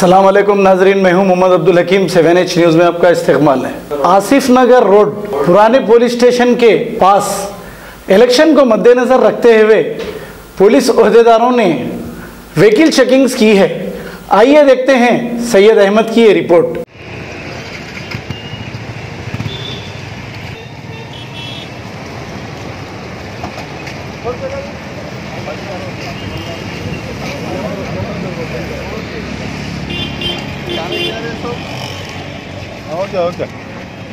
अस्सलाम वालेकुम नाजरीन, मैं हूं मोहम्मद अब्दुल हकीम। 7H न्यूज़ में आपका इस्तकबाल है। आसिफ नगर रोड पुराने पुलिस स्टेशन के पास इलेक्शन को मद्देनज़र रखते हुए पुलिस ओहदेदारों ने व्हीकल चेकिंग्स की है। आइए देखते हैं सैयद अहमद की ये रिपोर्ट। ओके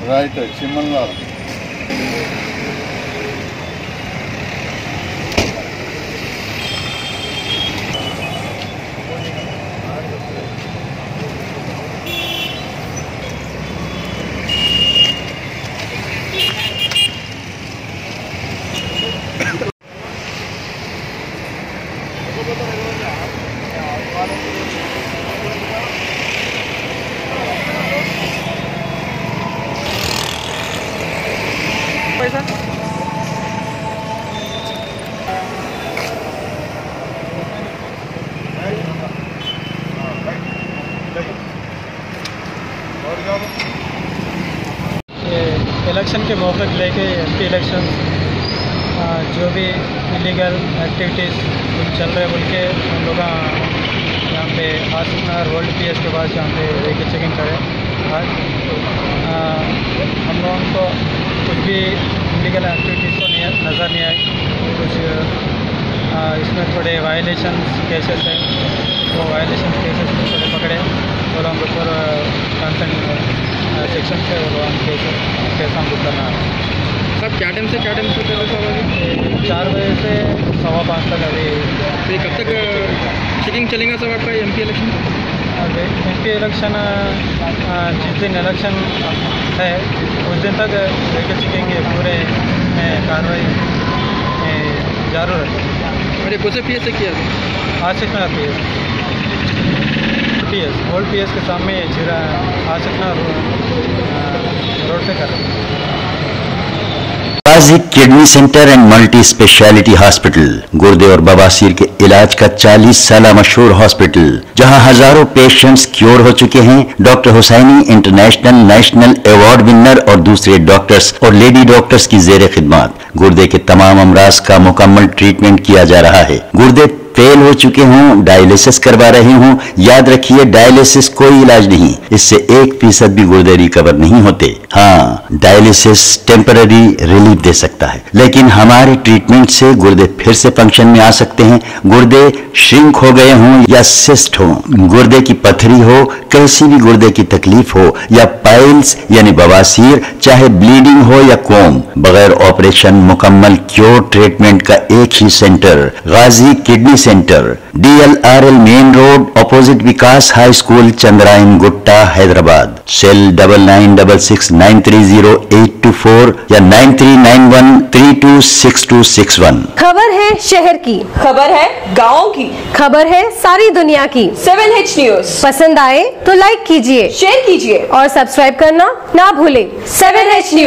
राइट चिमनलाल पैसा इलेक्शन के मौके पर लेके एमपी इलेक्शन जो भी इलीगल एक्टिविटीज़ चल रहे बोल के हम लोग यहाँ पे आसिफ नगर वर्ल्ड पीएस के पास यहाँ पे व्हीकल चेकिंग करें। आज हम लोगों को कुछ भी इलीगल एक्टिविटीज़ को नज़र नहीं आई। कुछ इसमें थोड़े वायलेशन केसेस हैं, वो वायलेशन केसेस में थोड़े पकड़े और हम ऊपर कंसर्न सेक्शन पे वो हम केस हम बुक करना है। सब क्या टाइम से कर रहे सब अभी 4 बजे से 5:15 तक। अभी तो कब तक चेकिंग चलेगा सब आपका एमपी इलेक्शन? एमपी इलेक्शन जिस दिन इलेक्शन है उस दिन तक व्हीकल चेकिंग के पूरे कार्रवाई जारी है। अरे कौन से पीएस से किया था? आसिफ नगर पीएस ओल्ड पीएस के सामने जीरा आसिफ नगर रोड पे कर रहे हैं। Ghazi kidney centre and multi speciality hospital गुर्दे और बवासीर के इलाज का 40 साल मशहूर हॉस्पिटल, जहां हजारों पेशेंट्स क्योर हो चुके हैं। Doctor Hussaini international national award winner और दूसरे डॉक्टर्स और लेडी डॉक्टर्स की जेर खिदमत गुर्दे के तमाम अमराज का मुकम्मल ट्रीटमेंट किया जा रहा है। गुर्दे फेल हो चुके हों, डायलिसिस करवा रहे हों, याद रखिए डायलिसिस कोई इलाज नहीं, इससे 1% भी गुर्दे रिकवर नहीं होते। हाँ, डायलिसिस टेम्पररी रिलीफ दे सकता है, लेकिन हमारे ट्रीटमेंट से गुर्दे फिर से फंक्शन में आ सकते हैं। गुर्दे श्रिंक हो गए हों या सिस्ट हो, गुर्दे की पथरी हो, कैसी भी गुर्दे की तकलीफ हो या पाइल्स यानी बवासीर, चाहे ब्लीडिंग हो या कोम, बगैर ऑपरेशन मुकम्मल क्योर ट्रीटमेंट का एक ही centre Ghazi kidney centre, DLRL main road opposite Vikas high school, Chandrayan Gutta, Hyderabad. Cell 9966930824 या 9391326261। खबर है शहर की, खबर है गाँव की, खबर है सारी दुनिया की। 7H न्यूज़ पसंद आए तो लाइक कीजिए, शेयर कीजिए और सब्सक्राइब करना ना भूलें। 7H news.